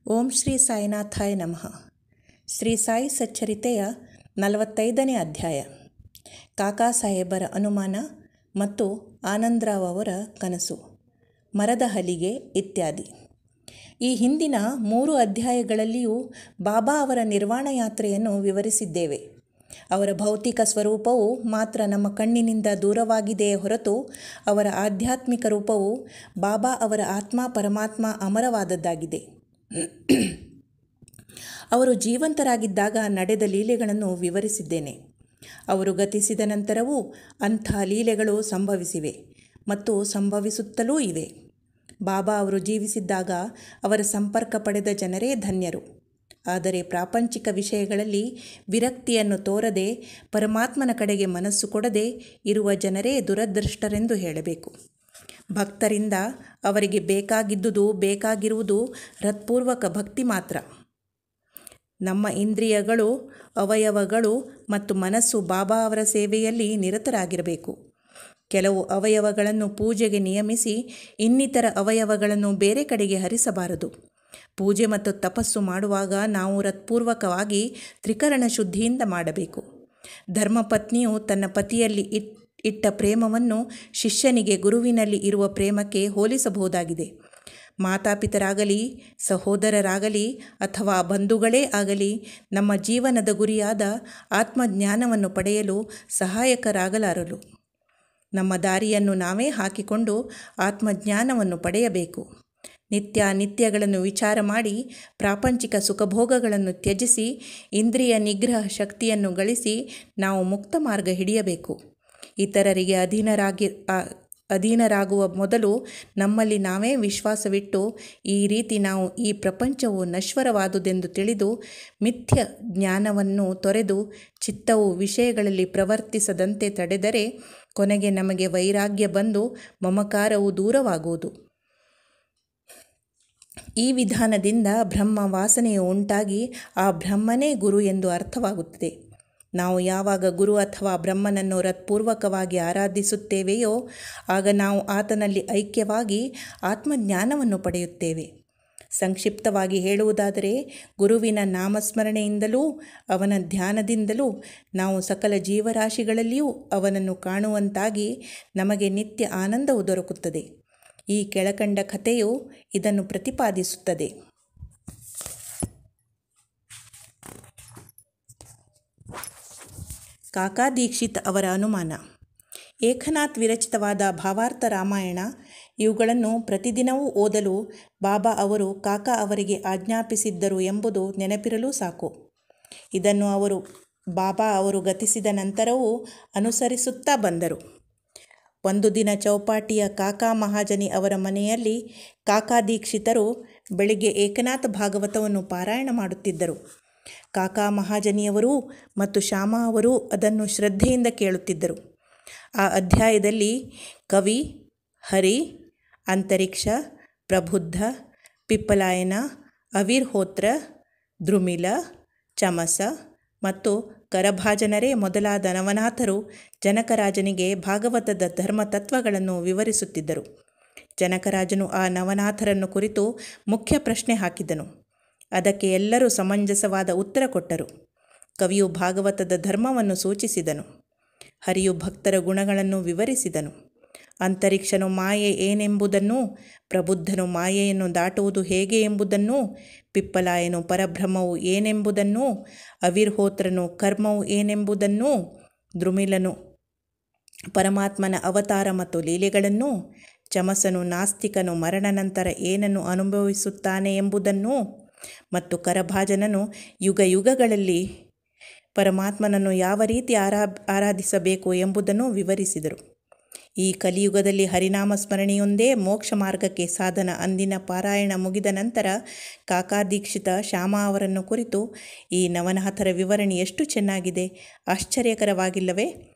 ಓಂ ಶ್ರೀ ಸಾಯಿನಾಥಾಯ ನಮಃ. ಶ್ರೀ ಸಾಯಿ ಸಚ್ಚರಿತೆಯ 45ನೇ ಅಧ್ಯಾಯ. ಕಾಕಾ ಸಾಹೇಬರ ಅನುಮಾನ ಮತ್ತು ಆನಂದರಾವ್ ಅವರ ಕನಸು, ಮರದ ಹಲಿಗೆ ಇತ್ಯಾದಿ. ಈ ಹಿಂದಿನ 3 ಅಧ್ಯಾಯಗಳಲ್ಲಿಯೂ ಬಾಬಾ ಅವರ ನಿರ್ವಾಣ ಯಾತ್ರೆಯನ್ನು ವಿವರಿಸಿದ್ದೇವೆ. ಅವರ ಭೌತಿಕ ಸ್ವರೂಪವು ಮಾತ್ರ ನಮ್ಮ ಕಣ್ಣಿನಿಂದ ದೂರವಾಗಿದೆಯೇ ಹೊರತು ಅವರ ಆಧ್ಯಾತ್ಮಿಕ ರೂಪವು ಬಾಬಾ ಅವರ ಆತ್ಮ ಪರಮಾತ್ಮ ಅಮರವಾದದ್ದಾಗಿದೆ. ಅವರು ಜೀವಂತರಾಗಿದ್ದಾಗ ನಡೆದ ಲೀಲೆಗಳನ್ನು ವಿವರಿಸಿದ್ದೇನೆ. ಅವರು ಗತಿಸಿದ ನಂತರವೂ ಅಂಥ ಲೀಲೆಗಳು ಸಂಭವಿಸಿವೆ ಮತ್ತು ಸಂಭವಿಸುತ್ತಲೂ ಇವೆ. ಬಾಬಾ ಅವರು ಜೀವಿಸಿದ್ದಾಗ ಅವರ ಸಂಪರ್ಕ ಪಡೆದ ಜನರೇ ಧನ್ಯರು. ಆದರೆ ಪ್ರಾಪಂಚಿಕ ವಿಷಯಗಳಲ್ಲಿ ವಿರಕ್ತಿಯನ್ನು ತೋರದೆ ಪರಮಾತ್ಮನ ಕಡೆಗೆ ಮನಸ್ಸು ಕೊಡದೆ ಇರುವ ಜನರೇ ದುರದೃಷ್ಟರೆಂದು ಹೇಳಬೇಕು. ಭಕ್ತರಿಂದ ಅವರಿಗೆ ಬೇಕಾಗಿರುವುದು ಹೃತ್ಪೂರ್ವಕ ಭಕ್ತಿ ಮಾತ್ರ. ನಮ್ಮ ಇಂದ್ರಿಯಗಳು, ಅವಯವಗಳು ಮತ್ತು ಮನಸ್ಸು ಬಾಬಾ ಅವರ ಸೇವೆಯಲ್ಲಿ ನಿರತರಾಗಿರಬೇಕು. ಕೆಲವು ಅವಯವಗಳನ್ನು ಪೂಜೆಗೆ ನಿಯಮಿಸಿ ಇನ್ನಿತರ ಅವಯವಗಳನ್ನು ಬೇರೆ ಕಡೆಗೆ ಹರಿಸಬಾರದು. ಪೂಜೆ ಮತ್ತು ತಪಸ್ಸು ಮಾಡುವಾಗ ನಾವು ಹೃತ್ಪೂರ್ವಕವಾಗಿ ತ್ರಿಕರಣ ಶುದ್ಧಿಯಿಂದ ಮಾಡಬೇಕು. ಧರ್ಮಪತ್ನಿಯು ತನ್ನ ಪತಿಯಲ್ಲಿ ಇಟ್ಟ ಪ್ರೇಮವನ್ನು ಶಿಷ್ಯನಿಗೆ ಗುರುವಿನಲ್ಲಿ ಇರುವ ಪ್ರೇಮಕ್ಕೆ ಹೋಲಿಸಬಹುದಾಗಿದೆ. ಮಾತಾಪಿತರಾಗಲಿ, ಸಹೋದರರಾಗಲಿ ಅಥವಾ ಬಂಧುಗಳೇ ಆಗಲಿ ನಮ್ಮ ಜೀವನದ ಗುರಿಯಾದ ಆತ್ಮಜ್ಞಾನವನ್ನು ಪಡೆಯಲು ಸಹಾಯಕರಾಗಲಾರರು. ನಮ್ಮ ದಾರಿಯನ್ನು ನಾವೇ ಹಾಕಿಕೊಂಡು ಆತ್ಮಜ್ಞಾನವನ್ನು ಪಡೆಯಬೇಕು. ನಿತ್ಯಗಳನ್ನು ವಿಚಾರ ಮಾಡಿ ಪ್ರಾಪಂಚಿಕ ಸುಖಭೋಗಗಳನ್ನು ತ್ಯಜಿಸಿ ಇಂದ್ರಿಯ ನಿಗ್ರಹ ಶಕ್ತಿಯನ್ನು ಗಳಿಸಿ ನಾವು ಮುಕ್ತ ಮಾರ್ಗ ಹಿಡಿಯಬೇಕು. ಇತರರಿಗೆ ಅಧೀನರಾಗುವ ಮೊದಲು ನಮ್ಮಲ್ಲಿ ನಾವೇ ವಿಶ್ವಾಸವಿಟ್ಟು ಈ ರೀತಿ ನಾವು ಈ ಪ್ರಪಂಚವು ನಶ್ವರವಾದುದೆಂದು ತಿಳಿದು ಮಿಥ್ಯ ಜ್ಞಾನವನ್ನು ತೊರೆದು ಚಿತ್ತವು ವಿಷಯಗಳಲ್ಲಿ ಪ್ರವರ್ತಿಸದಂತೆ ತಡೆದರೆ ಕೊನೆಗೆ ನಮಗೆ ವೈರಾಗ್ಯ ಬಂದು ಮಮಕಾರವು ದೂರವಾಗುವುದು. ಈ ವಿಧಾನದಿಂದ ಬ್ರಹ್ಮ ವಾಸನೆಯು ಉಂಟಾಗಿ ಆ ಬ್ರಹ್ಮನೇ ಗುರು ಎಂದು ಅರ್ಥವಾಗುತ್ತದೆ. ನಾವು ಯಾವಾಗ ಗುರು ಅಥವಾ ಬ್ರಹ್ಮನನ್ನು ಹೃತ್ಪೂರ್ವಕವಾಗಿ ಆರಾಧಿಸುತ್ತೇವೆಯೋ ಆಗ ನಾವು ಆತನಲ್ಲಿ ಐಕ್ಯವಾಗಿ ಆತ್ಮಜ್ಞಾನವನ್ನು ಪಡೆಯುತ್ತೇವೆ. ಸಂಕ್ಷಿಪ್ತವಾಗಿ ಹೇಳುವುದಾದರೆ, ಗುರುವಿನ ನಾಮಸ್ಮರಣೆಯಿಂದಲೂ ಅವನ ಧ್ಯಾನದಿಂದಲೂ ನಾವು ಸಕಲ ಜೀವರಾಶಿಗಳಲ್ಲಿಯೂ ಅವನನ್ನು ಕಾಣುವಂತಾಗಿ ನಮಗೆ ನಿತ್ಯ ಆನಂದವು ದೊರಕುತ್ತದೆ. ಈ ಕೆಳಕಂಡ ಕಥೆಯು ಇದನ್ನು ಪ್ರತಿಪಾದಿಸುತ್ತದೆ. ಕಾಕಾ ದೀಕ್ಷಿತ್ ಅವರ ಅನುಮಾನ. ಏಕನಾಥ್ ವಿರಚಿತವಾದ ಭಾವಾರ್ಥ ರಾಮಾಯಣ ಇವುಗಳನ್ನು ಪ್ರತಿದಿನವೂ ಓದಲು ಬಾಬಾ ಅವರು ಕಾಕಾ ಅವರಿಗೆ ಆಜ್ಞಾಪಿಸಿದ್ದರು ಎಂಬುದು ನೆನಪಿರಲು ಸಾಕು. ಇದನ್ನು ಬಾಬಾ ಅವರು ಗತಿಸಿದ ನಂತರವೂ ಅನುಸರಿಸುತ್ತಾ ಬಂದರು. ಒಂದು ದಿನ ಚೌಪಾಟಿಯ ಕಾಕಾ ಮಹಾಜನಿ ಅವರ ಮನೆಯಲ್ಲಿ ಕಾಕಾ ದೀಕ್ಷಿತರು ಬೆಳಿಗ್ಗೆ ಏಕನಾಥ ಭಾಗವತವನ್ನು ಪಾರಾಯಣ ಮಾಡುತ್ತಿದ್ದರು. ಕಾಕಾ ಮಹಾಜನಿಯವರೂ ಮತ್ತು ಶ್ಯಾಮಾ ಅವರೂ ಅದನ್ನು ಶ್ರದ್ಧೆಯಿಂದ ಕೇಳುತ್ತಿದ್ದರು. ಆ ಅಧ್ಯಾಯದಲ್ಲಿ ಕವಿ, ಹರಿ, ಅಂತರಿಕ್ಷ, ಪ್ರಬುದ್ಧ, ಪಿಪ್ಪಲಾಯನ, ಅವಿರ್ಹೋತ್ರ, ದ್ರುಮಿಲ, ಚಮಸ ಮತ್ತು ಕರಭಾಜನರೇ ಮೊದಲಾದ ನವನಾಥರು ಜನಕರಾಜನಿಗೆ ಭಾಗವತದ ಧರ್ಮತತ್ವಗಳನ್ನು ವಿವರಿಸುತ್ತಿದ್ದರು. ಜನಕರಾಜನು ಆ ನವನಾಥರನ್ನು ಕುರಿತು ಮುಖ್ಯ ಪ್ರಶ್ನೆ ಹಾಕಿದನು. ಅದಕ್ಕೆ ಎಲ್ಲರೂ ಸಮಂಜಸವಾದ ಉತ್ತರ ಕೊಟ್ಟರು. ಕವಿಯು ಭಾಗವತದ ಧರ್ಮವನ್ನು ಸೂಚಿಸಿದನು. ಹರಿಯು ಭಕ್ತರ ಗುಣಗಳನ್ನು ವಿವರಿಸಿದನು. ಅಂತರಿಕ್ಷನು ಮಾಯೆ ಏನೆಂಬುದನ್ನೂ, ಪ್ರಬುದ್ಧನು ಮಾಯೆಯನ್ನು ದಾಟುವುದು ಹೇಗೆ ಎಂಬುದನ್ನೂ, ಪಿಪ್ಪಲಾಯನು ಪರಬ್ರಹ್ಮವು ಏನೆಂಬುದನ್ನೂ, ಅವಿರ್ಹೋತ್ರನು ಕರ್ಮವು ಏನೆಂಬುದನ್ನೂ, ದ್ರುಮಿಲನು ಪರಮಾತ್ಮನ ಅವತಾರ ಮತ್ತು ಲೀಲೆಗಳನ್ನೂ, ಚಮಸನು ನಾಸ್ತಿಕನು ಮರಣ ನಂತರ ಏನನ್ನು ಅನುಭವಿಸುತ್ತಾನೆ ಎಂಬುದನ್ನೂ ಮತ್ತು ಕರಭಾಜನನು ಯುಗಗಳಲ್ಲಿ ಪರಮಾತ್ಮನನ್ನು ಯಾವ ರೀತಿ ಆರಾಧಿಸಬೇಕು ಎಂಬುದನ್ನು ವಿವರಿಸಿದರು. ಈ ಕಲಿಯುಗದಲ್ಲಿ ಹರಿನಾಮ ಸ್ಮರಣೆಯೊಂದೇ ಮೋಕ್ಷ ಮಾರ್ಗಕ್ಕೆ ಸಾಧನ. ಅಂದಿನ ಪಾರಾಯಣ ಮುಗಿದ ನಂತರ ಕಾಕಾ ದೀಕ್ಷಿತ ಶ್ಯಾಮಾ ಅವರನ್ನು ಕುರಿತು, ಈ ನವನಾಥರ ವಿವರಣೆ ಎಷ್ಟು ಚೆನ್ನಾಗಿದೆ, ಆಶ್ಚರ್ಯಕರವಾಗಿಲ್ಲವೇ?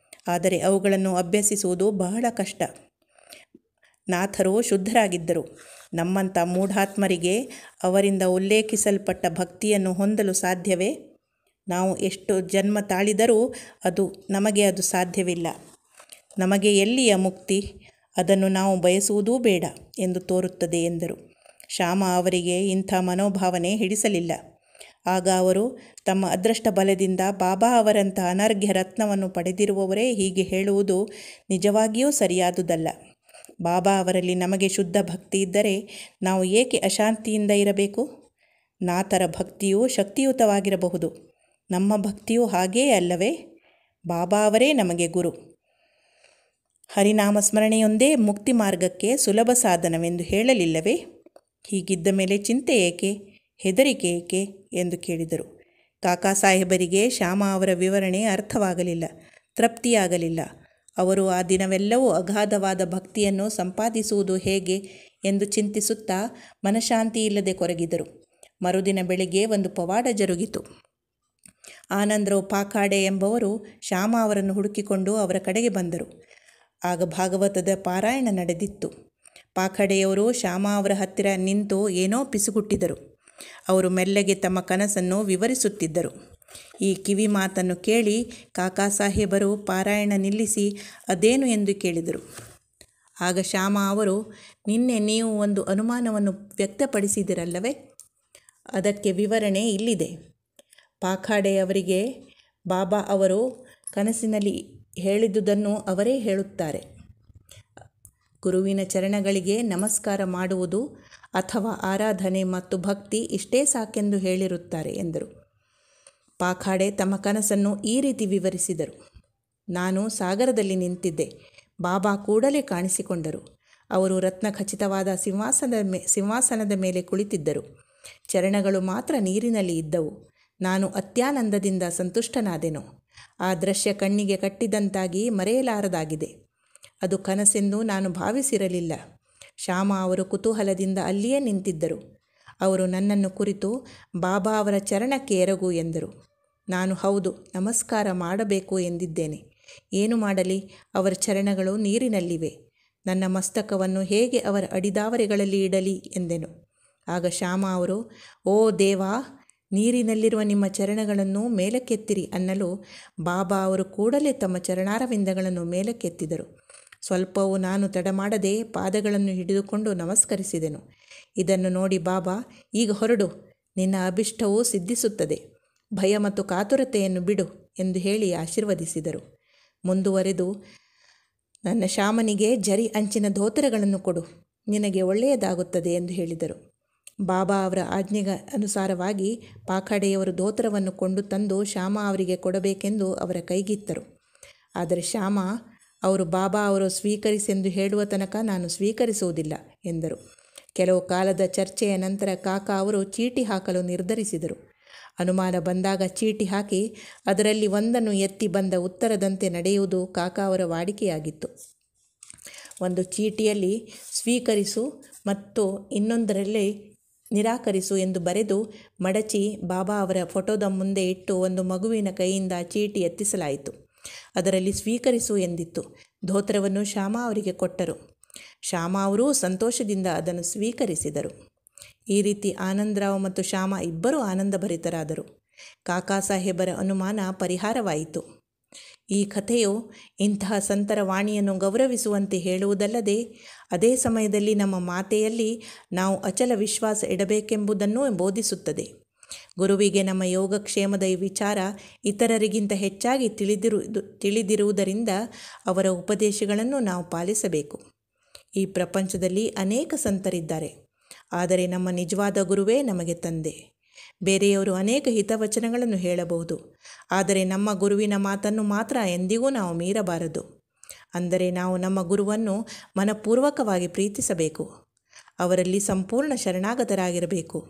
ಆದರೆ ಅವುಗಳನ್ನು ಅಭ್ಯಸಿಸುವುದು ಬಹಳ ಕಷ್ಟ. ನಾಥರು ಶುದ್ಧರಾಗಿದ್ದರು. ನಮ್ಮಂಥ ಮೂಢಾತ್ಮರಿಗೆ ಅವರಿಂದ ಉಲ್ಲೇಖಿಸಲ್ಪಟ್ಟ ಭಕ್ತಿಯನ್ನು ಹೊಂದಲು ಸಾಧ್ಯವೇ? ನಾವು ಎಷ್ಟು ಜನ್ಮ ತಾಳಿದರೂ ನಮಗೆ ಅದು ಸಾಧ್ಯವಿಲ್ಲ. ನಮಗೆ ಎಲ್ಲಿಯ ಮುಕ್ತಿ? ಅದನ್ನು ನಾವು ಬಯಸುವುದೂ ಬೇಡ ಎಂದು ತೋರುತ್ತದೆ ಎಂದರು. ಶ್ಯಾಮ ಅವರಿಗೆ ಇಂಥ ಮನೋಭಾವನೆ ಹಿಡಿಸಲಿಲ್ಲ. ಆಗ ಅವರು ತಮ್ಮ ಅದೃಷ್ಟ ಬಲದಿಂದ ಬಾಬಾ ಅವರಂಥ ಅನರ್ಘ್ಯ ರತ್ನವನ್ನು ಪಡೆದಿರುವವರೇ ಹೀಗೆ ಹೇಳುವುದು ನಿಜವಾಗಿಯೂ ಸರಿಯಾದುದಲ್ಲ. ಬಾಬಾ ಅವರಲ್ಲಿ ನಮಗೆ ಶುದ್ಧ ಭಕ್ತಿ ಇದ್ದರೆ ನಾವು ಏಕೆ ಅಶಾಂತಿಯಿಂದ ಇರಬೇಕು? ನಾತರ ಭಕ್ತಿಯು ಶಕ್ತಿಯುತವಾಗಿರಬಹುದು, ನಮ್ಮ ಭಕ್ತಿಯೂ ಹಾಗೇ ಅಲ್ಲವೇ? ಬಾಬಾ ಅವರೇ ನಮಗೆ ಗುರು. ಹರಿನಾಮ ಸ್ಮರಣೆಯೊಂದೇ ಮುಕ್ತಿ ಮಾರ್ಗಕ್ಕೆ ಸುಲಭ ಸಾಧನವೆಂದು ಹೇಳಲಿಲ್ಲವೇ? ಹೀಗಿದ್ದ ಮೇಲೆ ಚಿಂತೆ ಏಕೆ, ಹೆದರಿಕೆ ಏಕೆ ಎಂದು ಕೇಳಿದರು. ಕಾಕಾ ಸಾಹೇಬರಿಗೆ ಶ್ಯಾಮ ಅವರ ವಿವರಣೆ ಅರ್ಥವಾಗಲಿಲ್ಲ, ತೃಪ್ತಿಯಾಗಲಿಲ್ಲ. ಅವರು ಆ ದಿನವೆಲ್ಲವೂ ಅಗಾಧವಾದ ಭಕ್ತಿಯನ್ನು ಸಂಪಾದಿಸುವುದು ಹೇಗೆ ಎಂದು ಚಿಂತಿಸುತ್ತಾ ಮನಃಶಾಂತಿ ಇಲ್ಲದೆ ಕೊರಗಿದರು. ಮರುದಿನ ಬೆಳಿಗ್ಗೆ ಒಂದು ಪವಾಡ ಜರುಗಿತು. ಆನಂದರಾವ್ ಪಾಖಾಡೆ ಎಂಬವರು ಶ್ಯಾಮ ಅವರನ್ನು ಹುಡುಕಿಕೊಂಡು ಅವರ ಕಡೆಗೆ ಬಂದರು. ಆಗ ಭಾಗವತದ ಪಾರಾಯಣ ನಡೆದಿತ್ತು. ಪಾಖಾಡೆಯವರು ಶ್ಯಾಮ ಅವರ ಹತ್ತಿರ ನಿಂತು ಏನೋ ಪಿಸುಗುಟ್ಟಿದರು. ಅವರು ಮೆಲ್ಲಗೆ ತಮ್ಮ ಕನಸನ್ನು ವಿವರಿಸುತ್ತಿದ್ದರು. ಈ ಕಿವಿ ಮಾತನ್ನು ಕೇಳಿ ಕಾಕಾ ಸಾಹೇಬರು ಪಾರಾಯಣ ನಿಲ್ಲಿಸಿ ಅದೇನು ಎಂದು ಕೇಳಿದರು. ಆಗ ಶ್ಯಾಮ ಅವರು, ನಿನ್ನೆ ನೀವು ಒಂದು ಅನುಮಾನವನ್ನು ವ್ಯಕ್ತಪಡಿಸಿದಿರಲ್ಲವೇ? ಅದಕ್ಕೆ ವಿವರಣೆ ಇಲ್ಲಿದೆ. ಪಾಖಾಡೆಯವರಿಗೆ ಬಾಬಾ ಅವರು ಕನಸಿನಲ್ಲಿ ಹೇಳಿದುದನ್ನು ಅವರೇ ಹೇಳುತ್ತಾರೆ. ಗುರುವಿನ ಚರಣಗಳಿಗೆ ನಮಸ್ಕಾರ ಮಾಡುವುದು ಅಥವಾ ಆರಾಧನೆ ಮತ್ತು ಭಕ್ತಿ ಇಷ್ಟೇ ಸಾಕೆಂದು ಹೇಳಿರುತ್ತಾರೆ ಎಂದರು. ಪಾಖಾಡೆ ತಮ್ಮ ಕನಸನ್ನು ಈ ರೀತಿ ವಿವರಿಸಿದರು. ನಾನು ಸಾಗರದಲ್ಲಿ ನಿಂತಿದ್ದೆ. ಬಾಬಾ ಕೂಡಲೇ ಕಾಣಿಸಿಕೊಂಡರು. ಅವರು ರತ್ನ ಖಚಿತವಾದ ಸಿಂಹಾಸನದ ಮೇಲೆ ಕುಳಿತಿದ್ದರು. ಚರಣಗಳು ಮಾತ್ರ ನೀರಿನಲ್ಲಿ ಇದ್ದವು. ನಾನು ಅತ್ಯಾನಂದದಿಂದ ಸಂತುಷ್ಟನಾದೆನು. ಆ ದೃಶ್ಯ ಕಣ್ಣಿಗೆ ಕಟ್ಟಿದಂತಾಗಿ ಮರೆಯಲಾರದಾಗಿದೆ. ಅದು ಕನಸೆಂದು ನಾನು ಭಾವಿಸಿರಲಿಲ್ಲ. ಶ್ಯಾಮ ಅವರು ಕುತೂಹಲದಿಂದ ಅಲ್ಲಿಯೇ ನಿಂತಿದ್ದರು. ಅವರು ನನ್ನನ್ನು ಕುರಿತು ಬಾಬಾ ಅವರ ಚರಣಕ್ಕೆ ಎರಗು ಎಂದರು. ನಾನು ಹೌದು, ನಮಸ್ಕಾರ ಮಾಡಬೇಕು ಎಂದಿದ್ದೇನೆ. ಏನು ಮಾಡಲಿ, ಅವರ ಚರಣಗಳು ನೀರಿನಲ್ಲಿವೆ. ನನ್ನ ಮಸ್ತಕವನ್ನು ಹೇಗೆ ಅವರ ಅಡಿದಾವರೆಗಳಲ್ಲಿ ಇಡಲಿ ಎಂದೆನು. ಆಗ ಶ್ಯಾಮ ಅವರು, ಓ ದೇವಾ, ನೀರಿನಲ್ಲಿರುವ ನಿಮ್ಮ ಚರಣಗಳನ್ನು ಮೇಲಕ್ಕೆತ್ತಿರಿ ಅನ್ನಲು ಬಾಬಾ ಅವರು ಕೂಡಲೇ ತಮ್ಮ ಚರಣಾರವಿಂದಗಳನ್ನು ಮೇಲಕ್ಕೆತ್ತಿದರು. ಸ್ವಲ್ಪವೂ ನಾನು ತಡಮಾಡದೆ ಪಾದಗಳನ್ನು ಹಿಡಿದುಕೊಂಡು ನಮಸ್ಕರಿಸಿದೆನು. ಇದನ್ನು ನೋಡಿ ಬಾಬಾ, ಈಗ ಹೊರಡು, ನಿನ್ನ ಅಭಿಷ್ಟವೂ ಸಿದ್ಧಿಸುತ್ತದೆ, ಭಯ ಮತ್ತು ಕಾತುರತೆಯನ್ನು ಬಿಡು ಎಂದು ಹೇಳಿ ಆಶೀರ್ವದಿಸಿದರು. ಮುಂದುವರೆದು, ನನ್ನ ಶ್ಯಾಮನಿಗೆ ಜರಿ ಅಂಚಿನ ಧೋತರಗಳನ್ನು ಕೊಡು, ನಿನಗೆ ಒಳ್ಳೆಯದಾಗುತ್ತದೆ ಎಂದು ಹೇಳಿದರು. ಬಾಬಾ ಅವರ ಆಜ್ಞೆಗೆ ಅನುಸಾರವಾಗಿ ಪಾಖಾಡೆಯವರು ಧೋತರವನ್ನು ಕೊಂಡು ತಂದು ಶ್ಯಾಮ ಅವರಿಗೆ ಕೊಡಬೇಕೆಂದು ಅವರ ಕೈಗಿತ್ತರು. ಆದರೆ ಶ್ಯಾಮ ಅವರು ಬಾಬಾ ಅವರು ಸ್ವೀಕರಿಸೆಂದು ಹೇಳುವ ತನಕ ನಾನು ಸ್ವೀಕರಿಸುವುದಿಲ್ಲ ಎಂದರು. ಕೆಲವು ಕಾಲದ ಚರ್ಚೆಯ ನಂತರ ಕಾಕಾ ಅವರು ಚೀಟಿ ಹಾಕಲು ನಿರ್ಧರಿಸಿದರು. ಅನುಮಾನ ಬಂದಾಗ ಚೀಟಿ ಹಾಕಿ ಅದರಲ್ಲಿ ಒಂದನ್ನು ಎತ್ತಿ ಬಂದ ಉತ್ತರದಂತೆ ನಡೆಯುವುದು ಕಾಕಾ ಅವರ ವಾಡಿಕೆಯಾಗಿತ್ತು. ಒಂದು ಚೀಟಿಯಲ್ಲಿ ಸ್ವೀಕರಿಸು ಮತ್ತು ಇನ್ನೊಂದರಲ್ಲಿ ನಿರಾಕರಿಸು ಎಂದು ಬರೆದು ಮಡಚಿ ಬಾಬಾ ಅವರ ಫೋಟೋದ ಮುಂದೆ ಇಟ್ಟು ಒಂದು ಮಗುವಿನ ಕೈಯಿಂದ ಚೀಟಿ ಎತ್ತಿಸಲಾಯಿತು. ಅದರಲ್ಲಿ ಸ್ವೀಕರಿಸು ಎಂದಿತ್ತು. ಧೋತ್ರವನ್ನು ಶ್ಯಾಮ ಅವರಿಗೆ ಕೊಟ್ಟರು. ಶ್ಯಾಮ ಅವರೂ ಸಂತೋಷದಿಂದ ಅದನ್ನು ಸ್ವೀಕರಿಸಿದರು. ಈ ರೀತಿ ಆನಂದರಾವ್ ಮತ್ತು ಶ್ಯಾಮ ಇಬ್ಬರೂ ಆನಂದಭರಿತರಾದರು. ಕಾಕಾ ಸಾಹೇಬರ ಅನುಮಾನ ಪರಿಹಾರವಾಯಿತು. ಈ ಕಥೆಯು ಇಂತಹ ಸಂತರ ವಾಣಿಯನ್ನು ಗೌರವಿಸುವಂತೆ ಹೇಳುವುದಲ್ಲದೆ ಅದೇ ಸಮಯದಲ್ಲಿ ನಮ್ಮ ಮಾತೆಯಲ್ಲಿ ನಾವು ಅಚಲ ವಿಶ್ವಾಸ ಇಡಬೇಕೆಂಬುದನ್ನು ಬೋಧಿಸುತ್ತದೆ. ಗುರುವಿಗೆ ನಮ್ಮ ಯೋಗಕ್ಷೇಮದ ಈ ವಿಚಾರ ಇತರರಿಗಿಂತ ಹೆಚ್ಚಾಗಿ ತಿಳಿದಿರುವುದರಿಂದ ಅವರ ಉಪದೇಶಗಳನ್ನು ನಾವು ಪಾಲಿಸಬೇಕು. ಈ ಪ್ರಪಂಚದಲ್ಲಿ ಅನೇಕ ಸಂತರಿದ್ದಾರೆ, ಆದರೆ ನಮ್ಮ ನಿಜವಾದ ಗುರುವೇ ನಮಗೆ ತಂದೆ. ಬೇರೆಯವರು ಅನೇಕ ಹಿತವಚನಗಳನ್ನು ಹೇಳಬಹುದು, ಆದರೆ ನಮ್ಮ ಗುರುವಿನ ಮಾತನ್ನು ಮಾತ್ರ ಎಂದಿಗೂ ನಾವು ಮೀರಬಾರದು. ಅಂದರೆ ನಾವು ನಮ್ಮ ಗುರುವನ್ನು ಮನಪೂರ್ವಕವಾಗಿ ಪ್ರೀತಿಸಬೇಕು, ಅವರಲ್ಲಿ ಸಂಪೂರ್ಣ ಶರಣಾಗತರಾಗಿರಬೇಕು,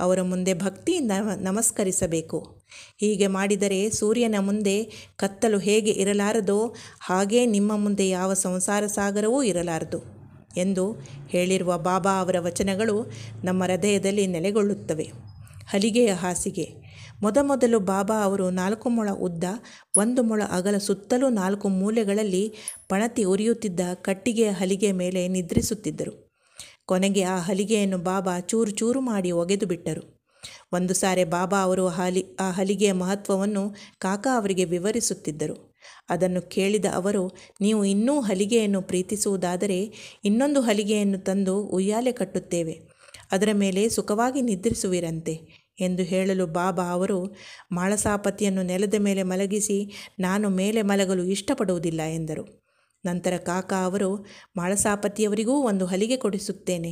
ಅವರ ಮುಂದೆ ಭಕ್ತಿಯಿಂದ ನಮಸ್ಕರಿಸಬೇಕು. ಹೀಗೆ ಮಾಡಿದರೆ ಸೂರ್ಯನ ಮುಂದೆ ಕತ್ತಲು ಹೇಗೆ ಇರಲಾರದೋ ಹಾಗೇ ನಿಮ್ಮ ಮುಂದೆ ಯಾವ ಸಂಸಾರ ಸಾಗರವೂ ಇರಲಾರದು ಎಂದು ಹೇಳಿರುವ ಬಾಬಾ ಅವರ ವಚನಗಳು ನಮ್ಮ ಹೃದಯದಲ್ಲಿ ನೆಲೆಗೊಳ್ಳುತ್ತವೆ. ಹಲಿಗೆಯ ಹಾಸಿಗೆ. ಮೊದಮೊದಲು ಬಾಬಾ ಅವರು 4 ಮೊಳ ಉದ್ದ 1 ಮೊಳ ಅಗಲ ಸುತ್ತಲೂ 4 ಮೂಲೆಗಳಲ್ಲಿ ಪಣತಿ ಉರಿಯುತ್ತಿದ್ದ ಕಟ್ಟಿಗೆಯ ಹಲಿಗೆ ಮೇಲೆ ನಿದ್ರಿಸುತ್ತಿದ್ದರು. ಕೊನೆಗೆ ಆ ಹಲಿಗೆಯನ್ನು ಬಾಬಾ ಚೂರು ಚೂರು ಮಾಡಿ ಒಗೆದು ಬಿಟ್ಟರು. ಒಂದು ಸಾರಿ ಬಾಬಾ ಅವರು ಆ ಹಲಿಗೆಯ ಮಹತ್ವವನ್ನು ಕಾಕಾ ಅವರಿಗೆ ವಿವರಿಸುತ್ತಿದ್ದರು. ಅದನ್ನು ಕೇಳಿದ ಅವರು, ನೀವು ಇನ್ನೂ ಹಲಿಗೆಯನ್ನು ಪ್ರೀತಿಸುವುದಾದರೆ ಇನ್ನೊಂದು ಹಲಿಗೆಯನ್ನು ತಂದು ಉಯ್ಯಾಲೆ ಕಟ್ಟುತ್ತೇವೆ, ಅದರ ಮೇಲೆ ಸುಖವಾಗಿ ನಿದ್ರಿಸುವಿರಂತೆ ಎಂದು ಹೇಳಲು ಬಾಬಾ ಅವರು ಮಾಳಸಾಪತಿಯನ್ನು ನೆಲದ ಮೇಲೆ ಮಲಗಿಸಿ, ನಾನು ಮೇಲೆ ಮಲಗಲು ಇಷ್ಟಪಡುವುದಿಲ್ಲ ಎಂದರು. ನಂತರ ಕಾಕಾ ಅವರು ಮಾಳಸಾಪತಿಯವರಿಗೂ ಒಂದು ಹಲಿಗೆ ಕೊಡಿಸುತ್ತೇನೆ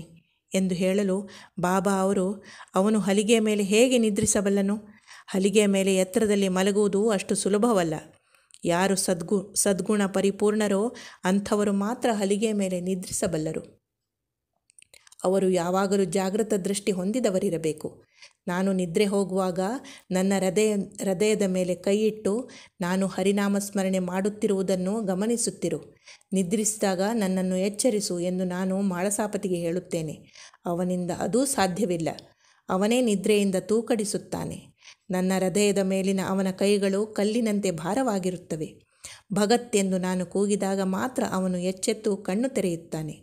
ಎಂದು ಹೇಳಲು ಬಾಬಾ ಅವರು, ಅವನು ಹಲಿಗೆಯ ಮೇಲೆ ಹೇಗೆ ನಿದ್ರಿಸಬಲ್ಲನು? ಹಲಿಗೆಯ ಮೇಲೆ ಎತ್ತರದಲ್ಲಿ ಮಲಗುವುದು ಅಷ್ಟು ಸುಲಭವಲ್ಲ. ಯಾರು ಸದ್ಗುಣ ಪರಿಪೂರ್ಣರೋ ಅಂಥವರು ಮಾತ್ರ ಹಲಿಗೆಯ ಮೇಲೆ ನಿದ್ರಿಸಬಲ್ಲರು. ಅವರು ಯಾವಾಗಲೂ ಜಾಗೃತ ದೃಷ್ಟಿ ಹೊಂದಿದವರಿರಬೇಕು. ನಾನು ನಿದ್ರೆ ಹೋಗುವಾಗ ನನ್ನ ಹೃದಯದ ಮೇಲೆ ಕೈಯಿಟ್ಟು ನಾನು ಹರಿನಾಮ ಸ್ಮರಣೆ ಮಾಡುತ್ತಿರುವುದನ್ನು ಗಮನಿಸುತ್ತಿರು. ನಿದ್ರಿಸಿದಾಗ ನನ್ನನ್ನು ಎಚ್ಚರಿಸು ಎಂದು ನಾನು ಮಾಳಸಾಪತಿಗೆ ಹೇಳುತ್ತೇನೆ. ಅವನಿಂದ ಅದೂ ಸಾಧ್ಯವಿಲ್ಲ. ಅವನೇ ನಿದ್ರೆಯಿಂದ ತೂಕಡಿಸುತ್ತಾನೆ. ನನ್ನ ಹೃದಯದ ಮೇಲಿನ ಅವನ ಕೈಗಳು ಕಲ್ಲಿನಂತೆ ಭಾರವಾಗಿರುತ್ತವೆ. ಭಗತ್ ಎಂದು ನಾನು ಕೂಗಿದಾಗ ಮಾತ್ರ ಅವನು ಎಚ್ಚೆತ್ತು ಕಣ್ಣು ತೆರೆಯುತ್ತಾನೆ.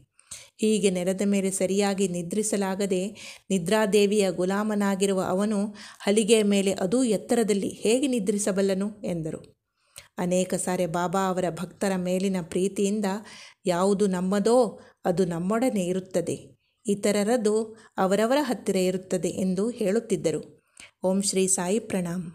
ಹೀಗೆ ನೆಲದ ಮೇಲೆ ಸರಿಯಾಗಿ ನಿದ್ರಿಸಲಾಗದೆ ನಿದ್ರಾದೇವಿಯ ಗುಲಾಮನಾಗಿರುವ ಅವನು ಹಲಿಗೆಯ ಮೇಲೆ ಅದೂ ಎತ್ತರದಲ್ಲಿ ಹೇಗೆ ನಿದ್ರಿಸಬಲ್ಲನು ಎಂದರು. ಅನೇಕ ಸಾರಿ ಬಾಬಾ ಅವರ ಭಕ್ತರ ಮೇಲಿನ ಪ್ರೀತಿಯಿಂದ ಯಾವುದು ನಮ್ಮದೋ ಅದು ನಮ್ಮೊಡನೆ ಇರುತ್ತದೆ, ಇತರರದು ಅವರವರ ಹತ್ತಿರ ಇರುತ್ತದೆ ಎಂದು ಹೇಳುತ್ತಿದ್ದರು. ಓಂ ಶ್ರೀ ಸಾಯಿ ಪ್ರಣಾಮ್.